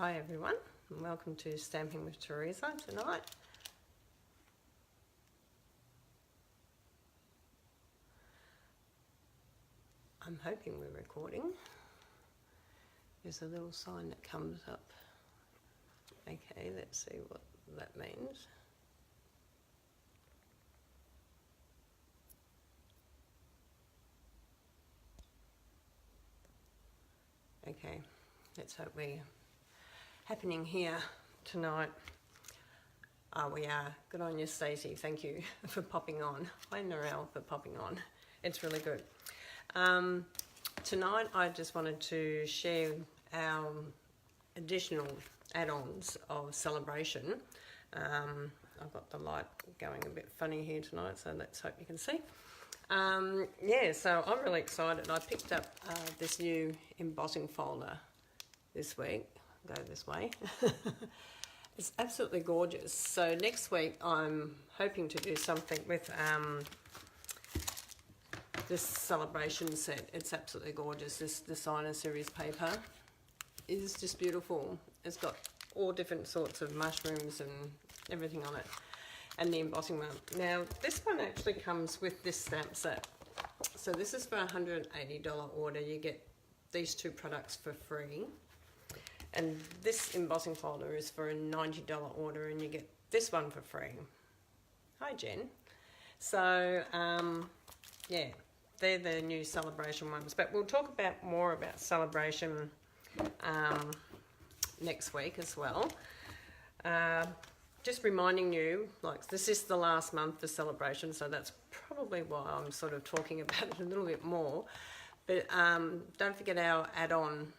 Hi everyone, and welcome to Stamping with Teresa tonight. I'm hoping we're recording. There's a little sign that comes up. Okay, let's see what that means. Okay, let's hope we're happening here tonight. We are. Good on you, Stacey. Thank you for popping on. Hi, Narelle, for popping on. It's really good. Tonight, I just wanted to share our additional add-ons of celebration. I've got the light going a bit funny here tonight, so let's hope you can see. Yeah, so I'm really excited. I picked up this new embossing folder this week. Go this way. It's absolutely gorgeous. So next week I'm hoping to do something with this celebration set. It's absolutely gorgeous. This designer series paper is just beautiful. It's got all different sorts of mushrooms and everything on it, and the embossing one. Now this one actually comes with this stamp set. So this is for a $180 order. You get these two products for free. And this embossing folder is for a $90 order, and you get this one for free. Hi, Jen. So, yeah, they're the new celebration ones. But we'll talk about more about celebration next week as well. Just reminding you, like, this is the last month for celebration, so that's probably why I'm sort of talking about it a little bit more. But don't forget our add-on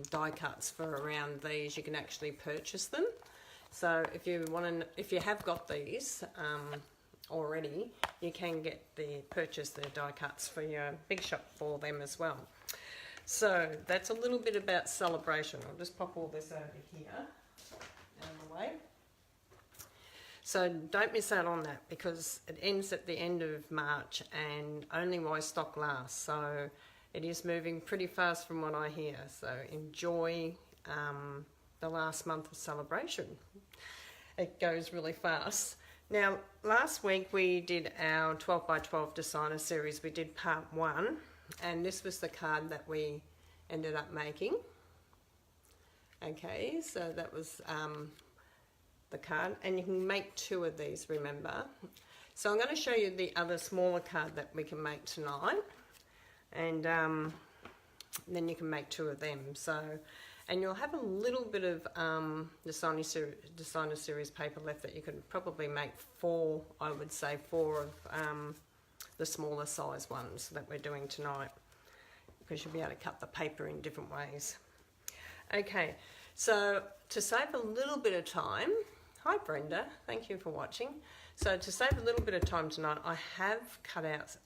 die cuts for around these. You can actually purchase them. So if you have got these already, you can purchase the die cuts for your big shop for them as well. So that's a little bit about celebration. I'll just pop all this over here out of the way. So don't miss out on that, because it ends at the end of March and only while stock lasts. So it is moving pretty fast from what I hear, so enjoy the last month of celebration. It goes really fast. Now, last week we did our 12 by 12 designer series. We did part 1, and this was the card that we ended up making. Okay, so that was the card, and you can make 2 of these, remember. So I'm going to show you the other smaller card that we can make tonight. And then you can make 2 of them. So, and you'll have a little bit of designer series paper left that you could probably make 4, I would say 4 of the smaller size ones that we're doing tonight, because you'll be able to cut the paper in different ways. Okay, so to save a little bit of time, hi Brenda, thank you for watching. So to save a little bit of time tonight, I have cut out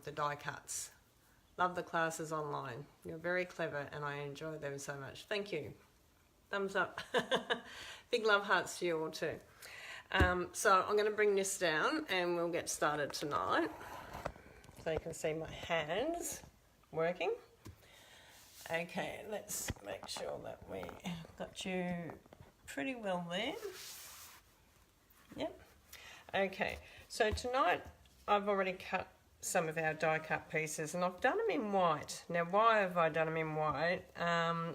the die cuts. Love the classes online. You're very clever and I enjoy them so much. Thank you. Thumbs up. Big love hearts to you all too. So I'm going to bring this down and we'll get started tonight. So you can see my hands working. Okay, let's make sure that we got you pretty well there. Yep. Okay, so tonight I've already cut some of our die cut pieces, and I've done them in white. Now why have I done them in white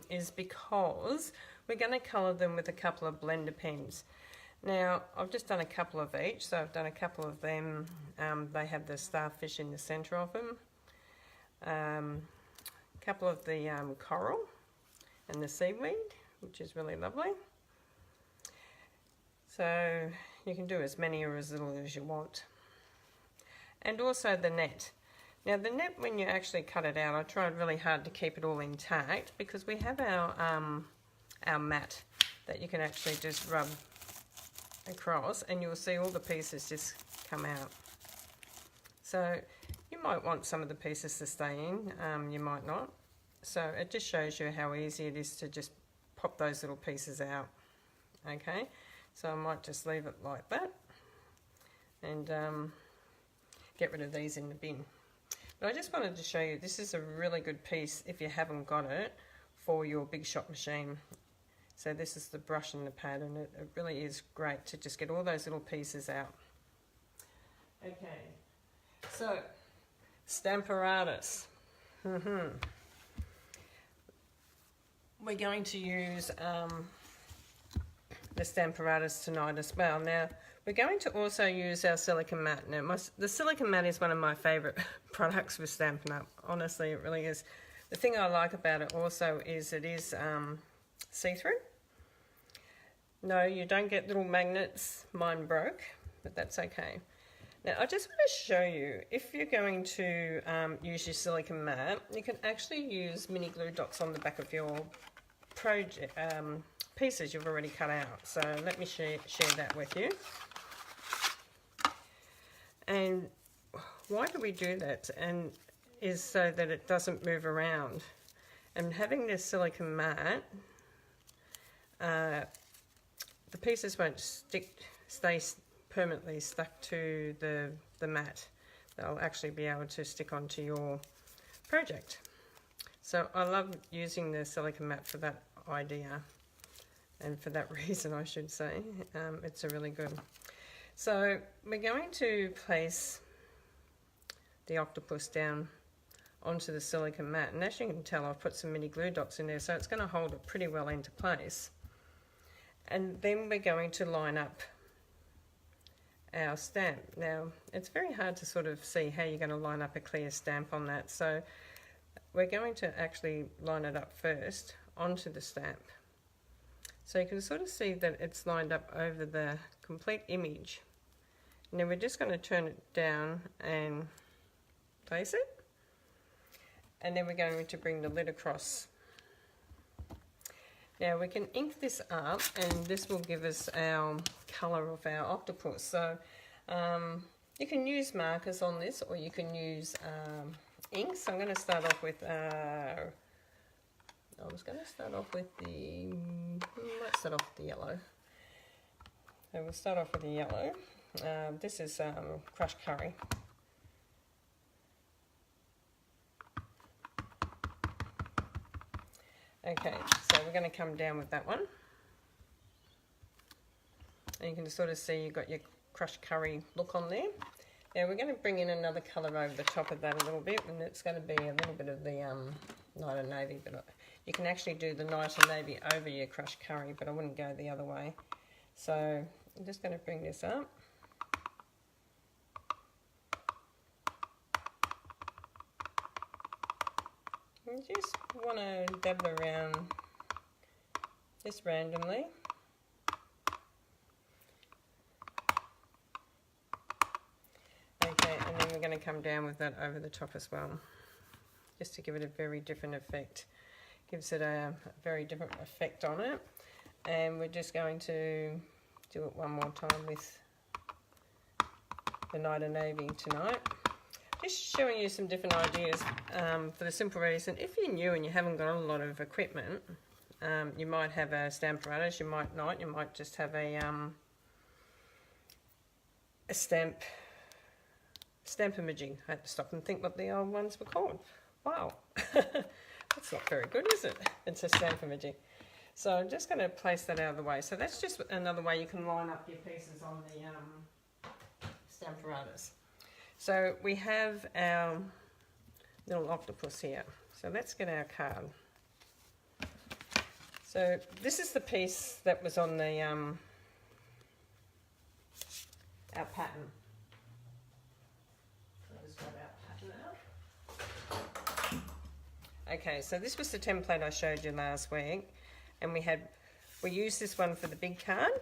is because we're going to colour them with a couple of blender pens. Now I've just done a couple of each, so I've done a couple of them. They have the starfish in the centre of them, a couple of the coral and the seaweed, which is really lovely. So you can do as many or as little as you want. And also the net. Now the net, when you actually cut it out, I tried really hard to keep it all intact, because we have our mat that you can actually just rub across and you'll see all the pieces just come out. So you might want some of the pieces to stay in, you might not. So it just shows you how easy it is to just pop those little pieces out. Okay, so I might just leave it like that and get rid of these in the bin. But I just wanted to show you, this is a really good piece, if you haven't got it, for your big shot machine. So this is the brush and the pad, and it really is great to just get all those little pieces out. Okay, so Stamparatus. We're going to use the Stamparatus tonight as well. Now, we're going to also use our silicone mat. Now, the silicone mat is one of my favourite products with Stampin' Up. Honestly, it really is. The thing I like about it also is it is see-through. No, you don't get little magnets. Mine broke, but that's okay. Now, I just want to show you, if you're going to use your silicone mat, you can actually use mini glue dots on the back of your project pieces you've already cut out. So let me share that with you. And why do we do that? And is so that it doesn't move around. And having this silicone mat, the pieces won't stay permanently stuck to the mat. They'll actually be able to stick onto your project. So I love using the silicone mat for that idea, and for that reason I should say. It's a really good. So we're going to place the octopus down onto the silicone mat, and as you can tell, I've put some mini glue dots in there, so it's going to hold it pretty well into place. And then we're going to line up our stamp. Now, it's very hard to sort of see how you're going to line up a clear stamp on that, so we're going to actually line it up first onto the stamp. So you can sort of see that it's lined up over the complete image. And then we're just going to turn it down and place it. And then we're going to bring the lid across. Now we can ink this up, and this will give us our colour of our octopus. So you can use markers on this, or you can use ink. So I'm going to start off with let's start off with the yellow. So we'll start off with the yellow. This is crushed curry. Okay, so we're going to come down with that one. And you can sort of see you've got your crushed curry look on there. Now we're going to bring in another colour over the top of that a little bit, and it's going to be a little bit of the night and navy, but you can actually do the night and navy over your crushed curry, but I wouldn't go the other way. So I'm just going to bring this up. You just want to dabble around just randomly. Okay, and then we're going to come down with that over the top as well, just to give it a very different effect. Gives it a very different effect on it. And we're just going to do it one more time with the night and navy tonight. Just showing you some different ideas for the simple reason, if you're new and you haven't got a lot of equipment, you might have a Stamparatus, you might not, you might just have a Stamp-A-Magi. I had to stop and think what the old ones were called. Wow, that's not very good, is it? It's a Stamp-A-Magi. So I'm just going to place that out of the way. So that's just another way you can line up your pieces on the Stamparatus. So we have our little octopus here. So let's get our card. So this is the piece that was on the our pattern. I'll just grab our pattern out. Okay, so this was the template I showed you last week, and we used this one for the big card,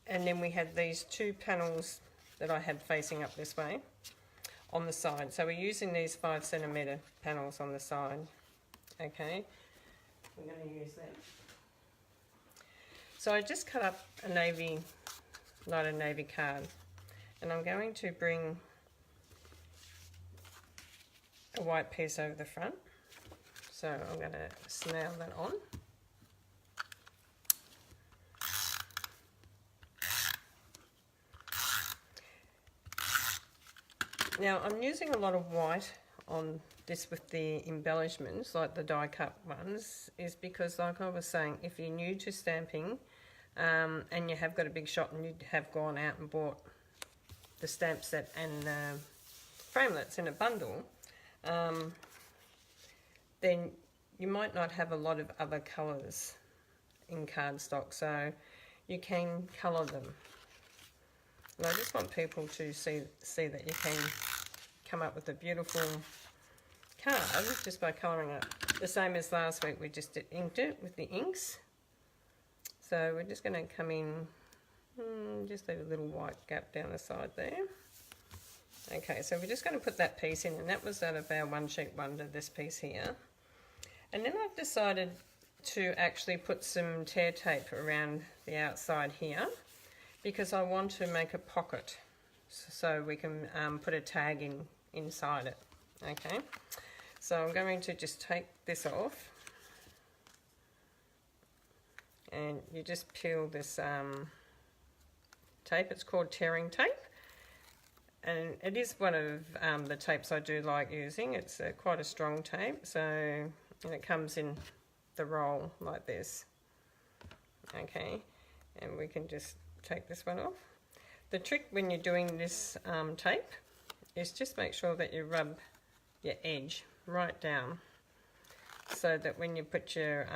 and then we had these two panels that I had facing up this way on the side. So we're using these 5 centimetre panels on the side. Okay, we're going to use them. So I just cut up a lighter navy card, and I'm going to bring a white piece over the front. So I'm going to snail that on. Now I'm using a lot of white on this with the embellishments, like the die cut ones, is because, like I was saying, if you're new to stamping and you have got a big shot and you have gone out and bought the stamp set and framelits in a bundle, then you might not have a lot of other colours in cardstock, so you can colour them. And I just want people to see that you can come up with a beautiful card just by colouring it. The same as last week, we just inked it with the inks. So we're just going to come in, just leave a little white gap down the side there. Okay, so we're just going to put that piece in, and that was out of our One Sheet Wonder, this piece here. And then I've decided to actually put some tear tape around the outside here, because I want to make a pocket so we can put a tag inside it. Okay, so I'm going to just take this off, and you just peel this tape. It's called tearing tape, and it is one of the tapes I do like using. It's quite a strong tape, so and it comes in the roll like this. Okay, and we can just take this one off. The trick when you're doing this tape is just make sure that you rub your edge right down, so that when you put your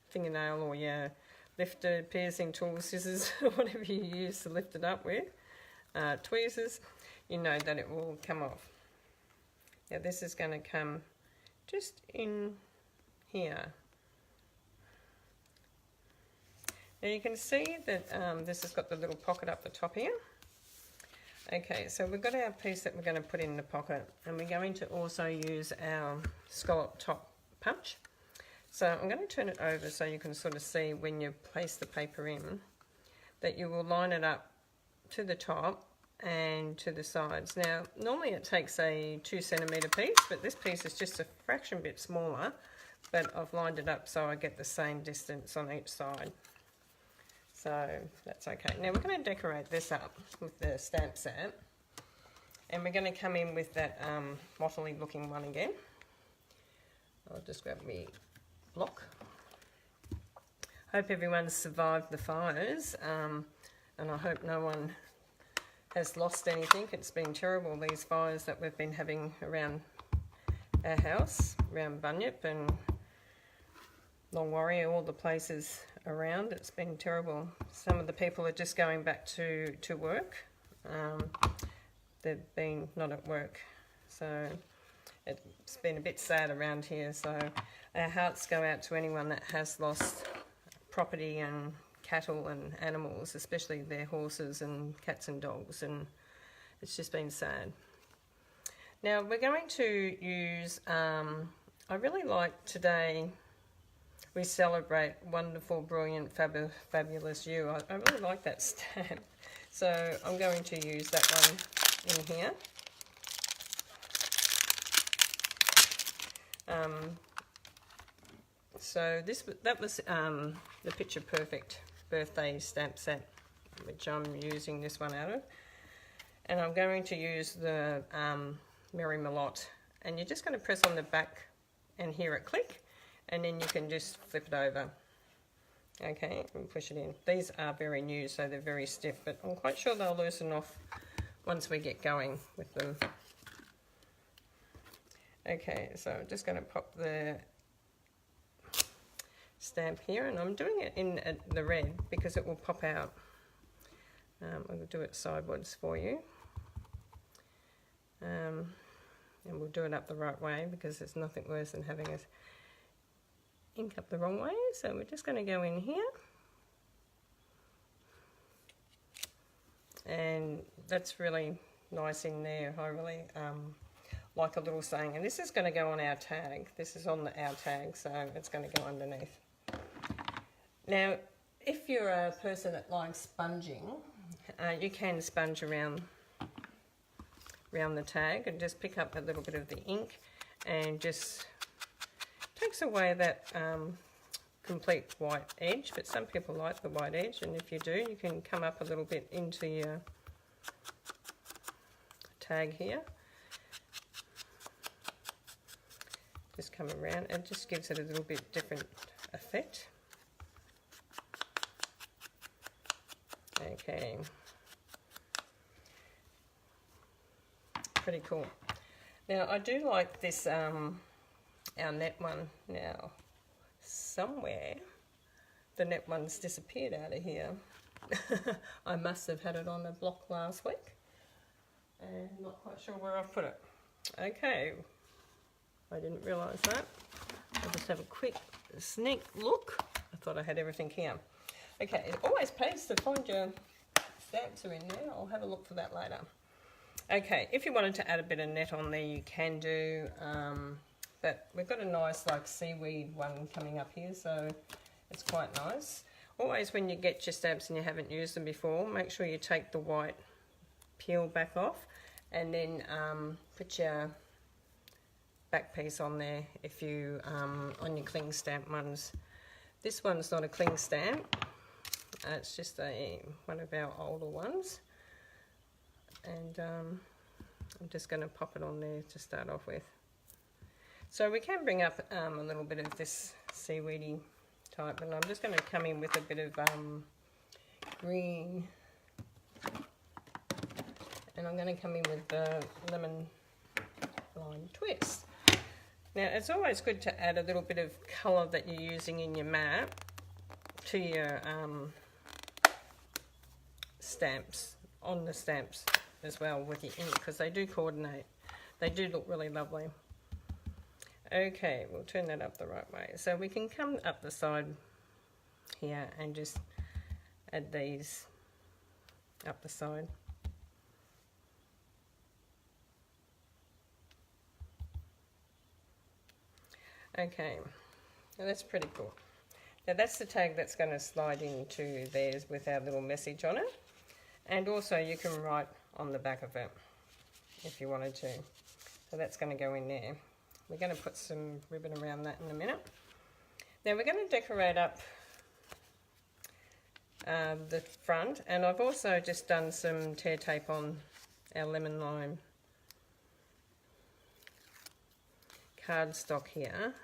fingernail or your lifter, piercing tool, scissors, or whatever you use to lift it up with, tweezers, you know that it will come off. Now this is going to come just in here. Now you can see that this has got the little pocket up the top here. Okay, so we've got our piece that we're going to put in the pocket, and we're going to also use our scallop top punch. So I'm going to turn it over so you can sort of see when you place the paper in that you will line it up to the top and to the sides. Now normally it takes a 2 centimetre piece, but this piece is just a fraction bit smaller, but I've lined it up so I get the same distance on each side. So that's okay. Now we're going to decorate this up with the stamp set, and we're going to come in with that mottly looking one again. I'll just grab me block. Hope everyone's survived the fires, and I hope no one has lost anything. It's been terrible, these fires that we've been having around our house, around Bunyip and Long Warrior, all the places around. It's been terrible. Some of the people are just going back to work. They've been not at work, so it's been a bit sad around here. So our hearts go out to anyone that has lost property and cattle and animals, especially their horses and cats and dogs, and it's just been sad. Now we're going to use, I really like today, we celebrate wonderful, brilliant, fabulous you. I really like that stamp. So I'm going to use that one in here. So that was the Picture Perfect birthday stamp set, which I'm using this one out of. And I'm going to use the Mary Malott. And you're just going to press on the back and hear it click, and then you can just flip it over. Okay, and push it in. These are very new, so they're very stiff, but I'm quite sure they'll loosen off once we get going with them. Okay, so I'm just going to pop the stamp here, and I'm doing it in the red because it will pop out. I'll do it sideways for you. And we'll do it up the right way, because there's nothing worse than having us ink up the wrong way. So we're just going to go in here, and that's really nice in there. I really like a little saying, and this is going to go on our tag. This is on our tag, so it's going to go underneath. Now if you're a person that likes sponging, you can sponge around the tag and just pick up a little bit of the ink, and just takes away that complete white edge. But some people like the white edge, and if you do, you can come up a little bit into your tag here. Just come around, it just gives it a little bit different effect. Okay, pretty cool. Now I do like this our net one. Now somewhere the net one's disappeared out of here. I must have had it on a block last week and not quite sure where I've put it. Okay, I didn't realise that. I'll just have a quick sneak look. I thought I had everything here. Okay, it always pays to find your stamps are in there. I'll have a look for that later. Okay, if you wanted to add a bit of net on there, you can do, but we've got a nice like seaweed one coming up here, so it's quite nice. Always when you get your stamps and you haven't used them before, make sure you take the white peel back off and then put your back piece on there if you, on your cling stamp ones. This one's not a cling stamp, it's just one of our older ones. And I'm just going to pop it on there to start off with. So we can bring up a little bit of this seaweedy type, and I'm just going to come in with a bit of green, and I'm going to come in with the lemon lime twist. Now it's always good to add a little bit of colour that you're using in your mat to your stamps, on the stamps as well with your ink, because they do coordinate. They do look really lovely. Okay, we'll turn that up the right way. So we can come up the side here and just add these up the side. Okay, now that's pretty cool. Now that's the tag that's going to slide into theirs with our little message on it. And also you can write on the back of it if you wanted to. So that's going to go in there. We're going to put some ribbon around that in a minute. Now we're going to decorate up the front, and I've also just done some tear tape on our lemon lime cardstock here.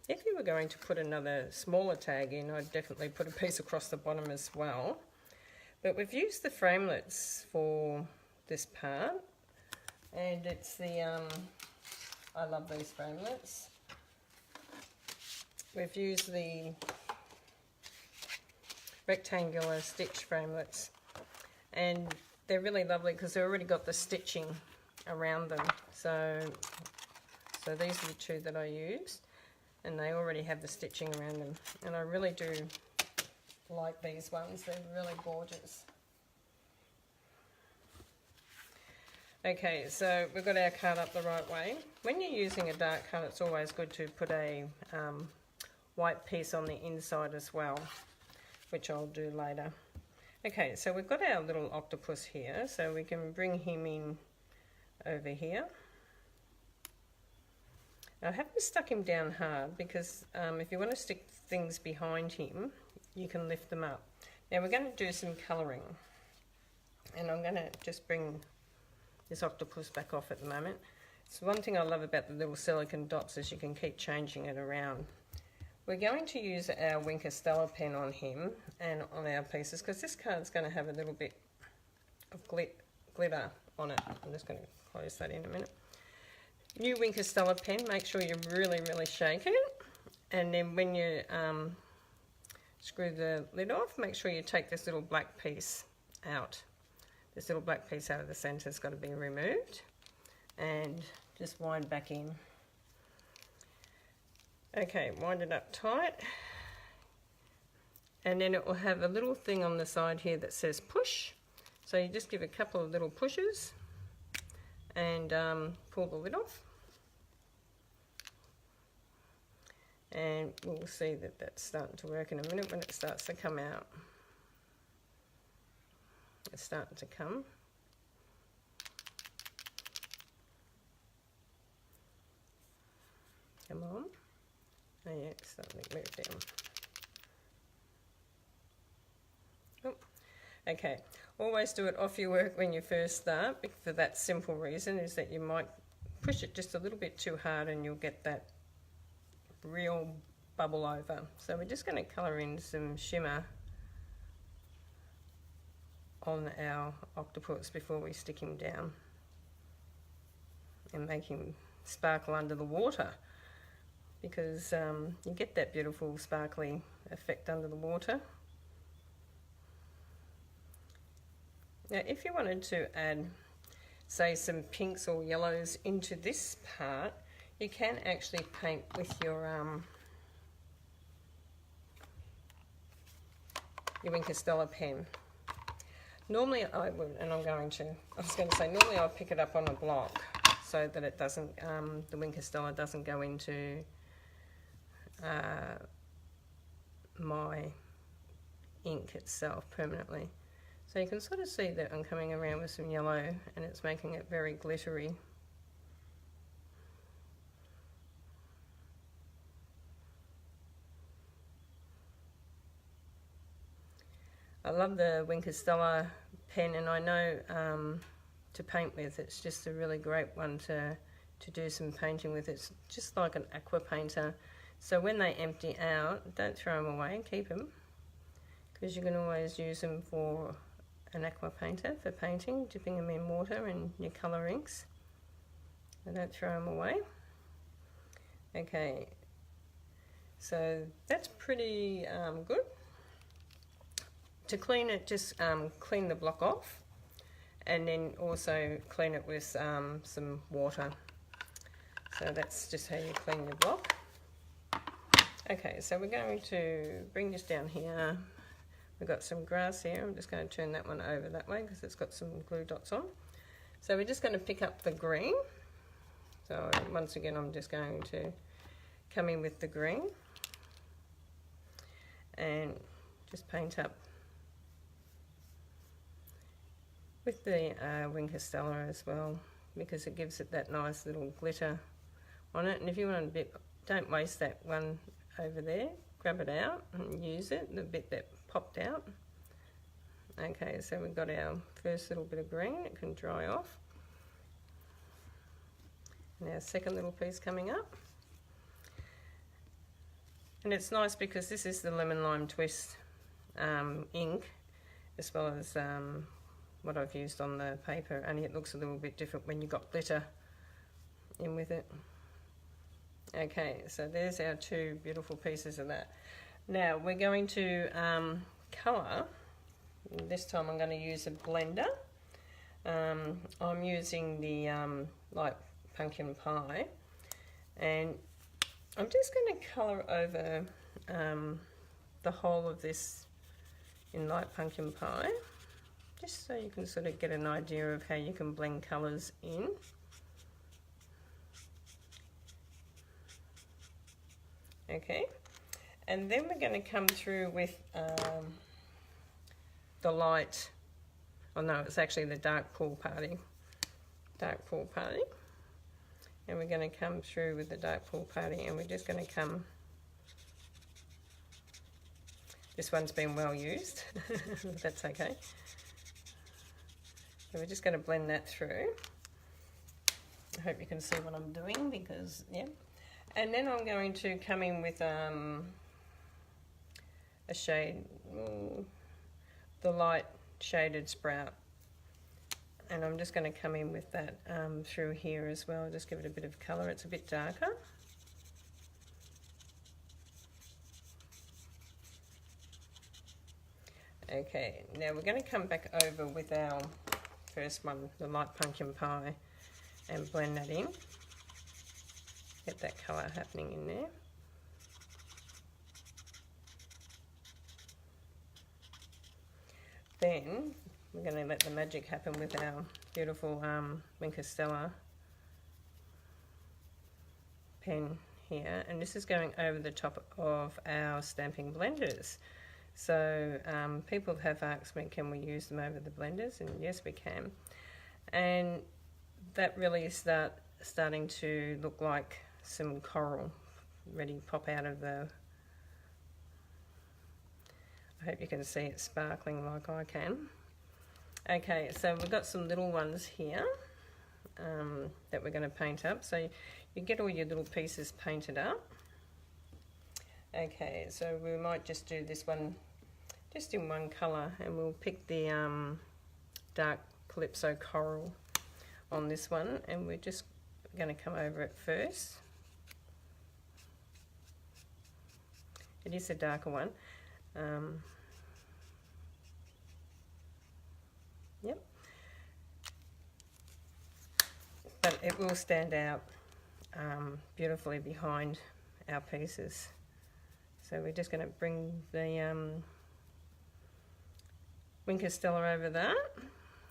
If you were going to put another smaller tag in, I'd definitely put a piece across the bottom as well. But we've used the framelits for this part, and it's the, I love these framelits. We've used the rectangular stitch framelits, and they're really lovely because they've already got the stitching around them. So these are the two that I used, and they already have the stitching around them, and I really do like these ones. They're really gorgeous. Okay, so we've got our card up the right way. When you're using a dark card, it's always good to put a white piece on the inside as well, which I'll do later. Okay, so we've got our little octopus here, so we can bring him in over here. I haven't stuck him down hard because if you want to stick things behind him, you can lift them up. Now we're going to do some colouring, and I'm going to just bring this octopus back off at the moment. So one thing I love about the little silicone dots is you can keep changing it around. We're going to use our Wink Stella pen on him and on our pieces, because this card's going to have a little bit of glitter on it. I'm just going to close that in a minute. New Wink Stella pen, make sure you really shake it, and then when you screw the lid off, make sure you take this little black piece out. This little black piece out of the centre has got to be removed, and just wind back in. Okay, wind it up tight, and then it will have a little thing on the side here that says push. So you just give a couple of little pushes and pull the lid off, and we'll see that that's starting to work in a minute when it starts to come out. It's starting to come. Come on. Oh yeah, it's starting to move down. Oh. Okay, always do it off your work when you first start, for that simple reason is that you might push it just a little bit too hard and you'll get that real bubble over. So we're just going to colour in some shimmer on our octopus before we stick him down and make him sparkle under the water, because you get that beautiful sparkly effect under the water. Now if you wanted to add, say, some pinks or yellows into this part, you can actually paint with your Wink of Stella pen. Normally I would, and I was going to say, normally I'll pick it up on a block so that it doesn't, the Wink of Stella doesn't go into my ink itself permanently. So you can sort of see that I'm coming around with some yellow and it's making it very glittery. I love the Wink of Stella pen, and I know to paint with, it's just a really great one to do some painting with. It's just like an aqua painter. So when they empty out, don't throw them away, keep them, because you can always use them for an aqua painter for painting, dipping them in water and your colour inks. So don't throw them away. Okay, so that's pretty good. To clean it, just clean the block off, and then also clean it with some water. So that's just how you clean your block. Okay, so we're going to bring this down here. We've got some grass here. I'm just going to turn that one over that way because it's got some glue dots on. So we're just going to pick up the green. So once again, I'm just going to come in with the green and just paint up with the Wink of Stella as well, because it gives it that nice little glitter on it. And if you want a bit, don't waste that one over there, grab it out and use it, the bit that popped out. Okay, so we've got our first little bit of green, it can dry off. And our second little piece coming up. And it's nice because this is the Lemon Lime Twist ink, as well as what I've used on the paper, only it looks a little bit different when you've got glitter in with it. Okay, so there's our two beautiful pieces of that. Now we're going to colour. This time I'm going to use a blender. I'm using the light pumpkin pie, and I'm just going to colour over the whole of this in light pumpkin pie, just so you can sort of get an idea of how you can blend colours in. Okay, and then we're going to come through with the light, oh no, it's actually the dark pool party, and we're going to come through with the dark pool party, and we're just going to come, this one's been well used, but that's okay. So we're just going to blend that through. I hope you can see what I'm doing, because, yeah. And then I'm going to come in with a shade, the light shaded sprout. And I'm just going to come in with that through here as well, just give it a bit of colour. It's a bit darker. Okay, now we're going to come back over with our first one, the light pumpkin pie, and blend that in. Get that colour happening in there. Then we're going to let the magic happen with our beautiful Wink of Stella pen here, and this is going over the top of our stamping blenders. So people have asked me, can we use them over the blenders? And yes, we can. And that really is starting to look like some coral ready to pop out of the, I hope you can see it sparkling like I can. Okay, so we've got some little ones here. that we're going to paint up. So you get all your little pieces painted up. Okay, so we might just do this one just in one colour, and we'll pick the dark Calypso Coral on this one, and we're just going to come over it first. It is a darker one. Yep. But it will stand out beautifully behind our pieces. So we're just going to bring the Wink Stella over that,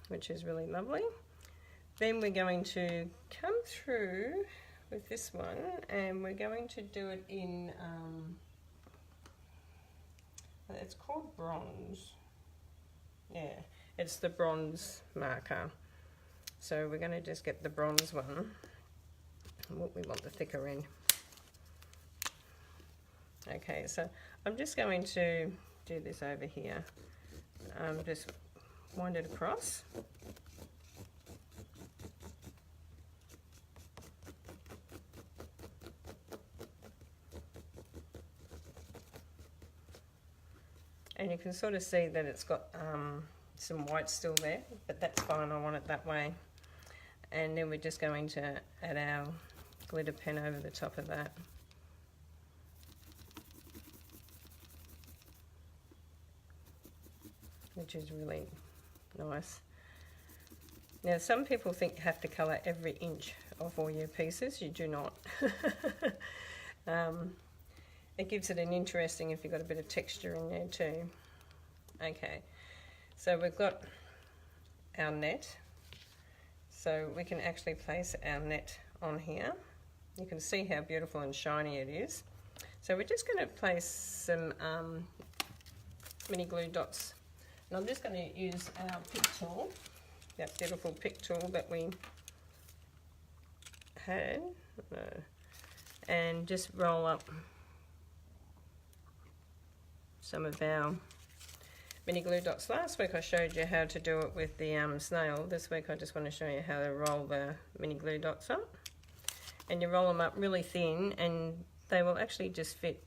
which is really lovely. Then we're going to come through with this one, and we're going to do it in, it's called bronze. Yeah, it's the bronze marker. So we're going to just get the bronze one, what we want the thicker end. Okay, so I'm just going to do this over here. Just wind it across. And you can sort of see that it's got some white still there, but that's fine, I want it that way. And then we're just going to add our glitter pen over the top of that. Which is really nice. Now some people think you have to colour every inch of all your pieces. You do not. It gives it an interesting, if you've got a bit of texture in there too. Okay, so we've got our net. So we can actually place our net on here. You can see how beautiful and shiny it is. So we're just going to place some mini glue dots. And I'm just going to use our pick tool, that beautiful pick tool that we had, and just roll up some of our mini glue dots. Last week I showed you how to do it with the snail. This week I just want to show you how to roll the mini glue dots up. And you roll them up really thin, and they will actually just fit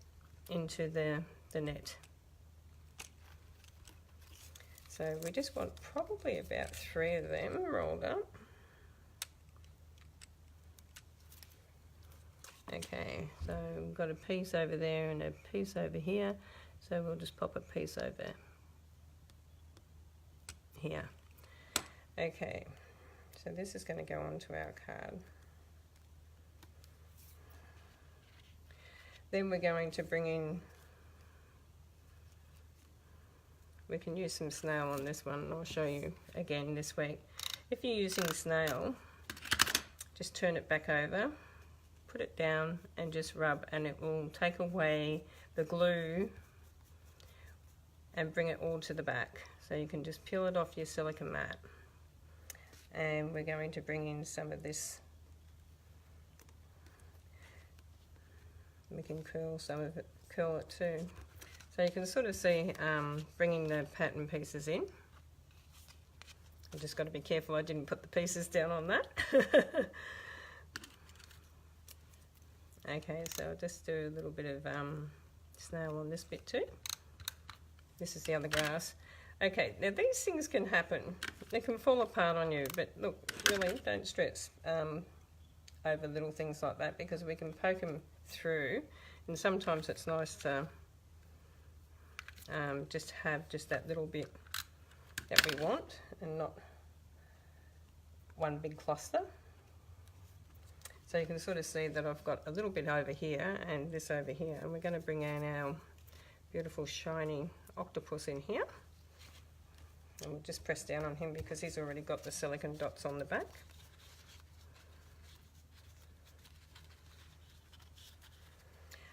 into the net. So we just want probably about 3 of them rolled up. Okay, so we've got a piece over there and a piece over here. So we'll just pop a piece over here. Okay, so this is going to go onto our card. Then we're going to bring in, we can use some snail on this one, and I'll show you again this week. If you're using snail, just turn it back over, put it down and just rub, and it will take away the glue and bring it all to the back. So you can just peel it off your silicone mat. And we're going to bring in some of this. We can curl some of it, curl it too. So you can sort of see bringing the pattern pieces in. I've just got to be careful I didn't put the pieces down on that. Okay, so I'll just do a little bit of snail on this bit too. This is the other grass. Okay, now these things can happen. They can fall apart on you, but look, really don't stress over little things like that, because we can poke them through, and sometimes it's nice to just have just that little bit that we want and not one big cluster. So you can sort of see that I've got a little bit over here and this over here, and we're going to bring in our beautiful shiny octopus in here, and we'll just press down on him because he's already got the silicone dots on the back.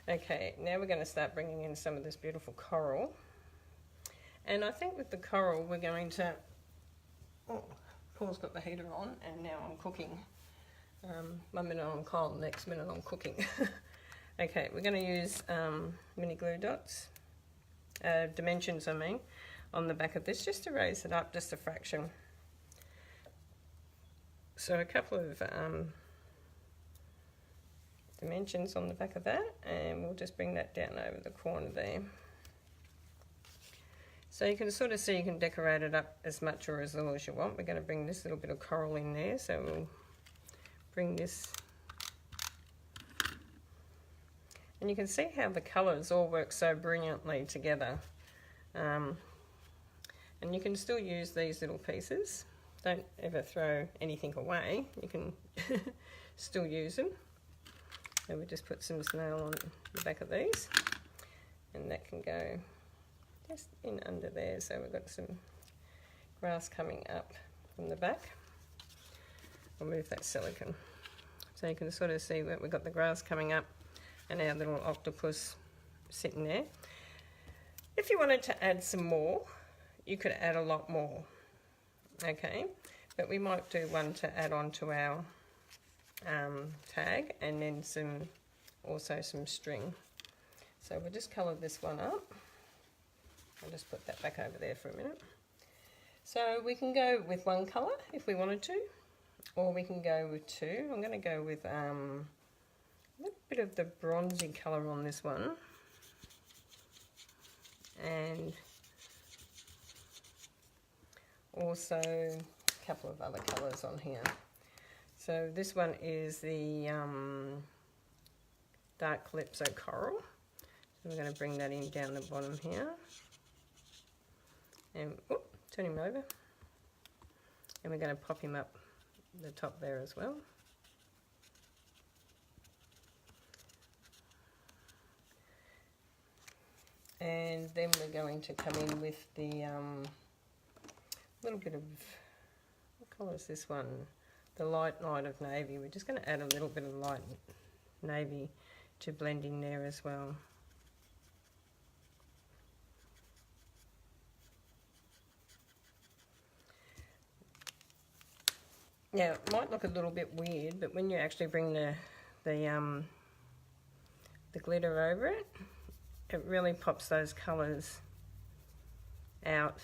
Okay, now we're going to start bringing in some of this beautiful coral, and I think with the coral we're going to, oh, Paul's got the heater on and now I'm cooking. 1 minute I'm cold, next minute I'm cooking. Okay, we're going to use mini glue dots, dimensions I mean, on the back of this, just to raise it up just a fraction. So a couple of dimensions on the back of that, and we'll just bring that down over the corner there. So you can sort of see you can decorate it up as much or as little as you want. We're going to bring this little bit of coral in there, so we'll bring this. And you can see how the colours all work so brilliantly together. And you can still use these little pieces. Don't ever throw anything away. You can still use them. And we just put some snail on the back of these, and that can go just in under there. So we've got some grass coming up from the back. I'll move that silicone. So you can sort of see that we've got the grass coming up and our little octopus sitting there. If you wanted to add some more, you could add a lot more. Okay, but we might do one to add on to our tag, and then also some string. So we'll just colour this one up. I'll just put that back over there for a minute. So we can go with one colour if we wanted to, or we can go with two. I'm going to go with a little bit of the bronzy colour on this one, and also a couple of other colours on here. So this one is the dark calypso coral. So we're going to bring that in down the bottom here. And turn him over. And we're going to pop him up the top there as well. And then we're going to come in with the little bit of, what colour is this one? The light of navy. We're just going to add a little bit of light navy to blend in there as well. Now it might look a little bit weird, but when you actually bring the glitter over it, it really pops those colours out,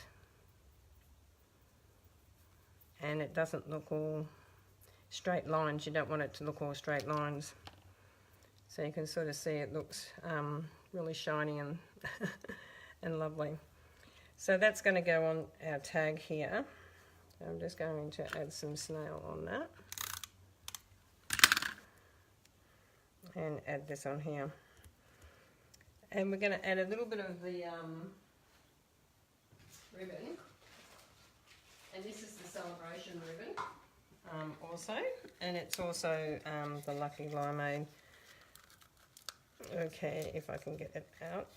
and it doesn't look all straight lines. You don't want it to look all straight lines. So you can sort of see it looks really shiny and and lovely. So that's going to go on our tag here. So I'm just going to add some snail on that. And add this on here. And we're going to add a little bit of the ribbon. And this is the celebration ribbon also. And it's also the Lucky Limeade. Okay, if I can get it out.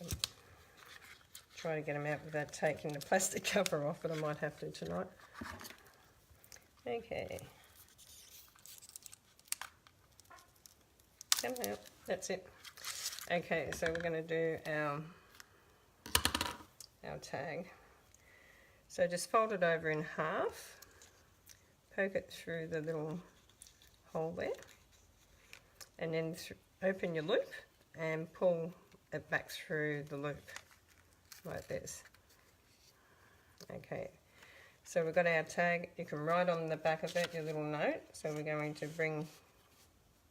Try to get them out without taking the plastic cover off, but I might have to tonight. Okay. Come out. That's it. Okay, so we're going to do our tag. So just fold it over in half, poke it through the little hole there, and then open your loop and pull it back through the loop like this. Okay, so we've got our tag. You can write on the back of it your little note. So we're going to bring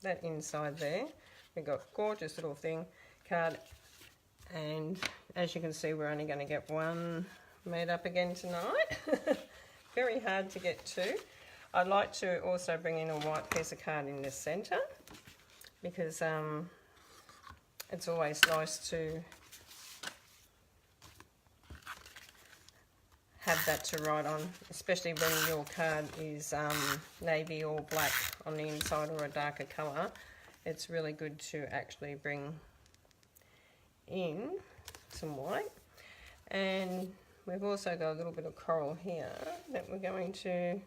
that inside there. We've got gorgeous little card, and as you can see, we're only going to get one made up again tonight. Very hard to get to. I'd like to also bring in a white piece of card in the centre, because it's always nice to have that to write on, especially when your card is navy or black on the inside, or a darker colour. It's really good to actually bring in some white. And we've also got a little bit of coral here that we're going to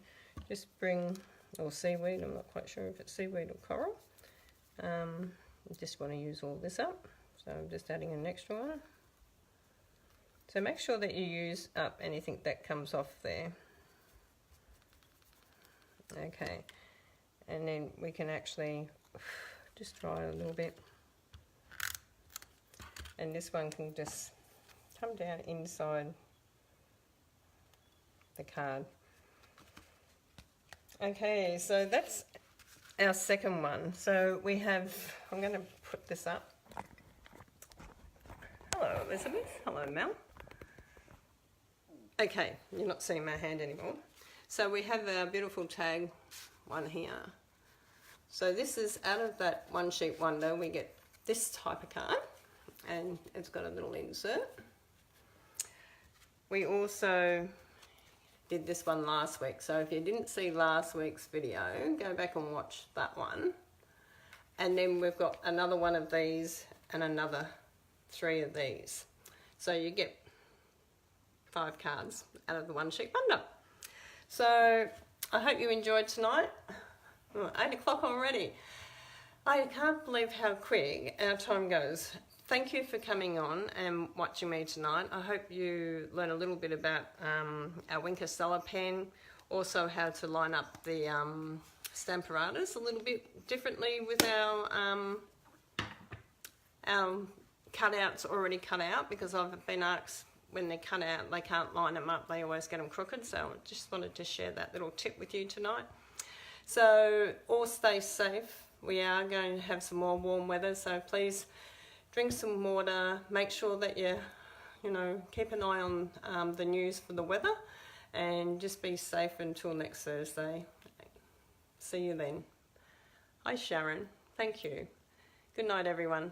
just bring, or seaweed, I'm not quite sure if it's seaweed or coral. I just want to use all this up, so I'm just adding an extra one. So make sure that you use up anything that comes off there. Okay, and then we can actually just try it a little bit. And this one can just come down inside the card. Okay, so that's our second one. So we have, I'm going to put this up. Hello Elizabeth, hello Mel. Okay, you're not seeing my hand anymore. So we have our beautiful tag one here. So this is out of that One Sheet Wonder, we get this type of card, and it's got a little insert. We also did this one last week, so if you didn't see last week's video, go back and watch that one. And then we've got another one of these and another 3 of these. So you get 5 cards out of the One Sheet Wonder. So I hope you enjoyed tonight. 8 o'clock already. I can't believe how quick our time goes. Thank you for coming on and watching me tonight. I hope you learn a little bit about our Wink of Stella pen, also how to line up the Stamparatas a little bit differently with our cutouts already cut out, because I've been asked when they're cut out they can't line them up, they always get them crooked. So I just wanted to share that little tip with you tonight. So all stay safe. We are going to have some more warm weather, so please drink some water, make sure that you keep an eye on the news for the weather, and just be safe until next Thursday. See you then. Hi Sharon, thank you. Good night everyone.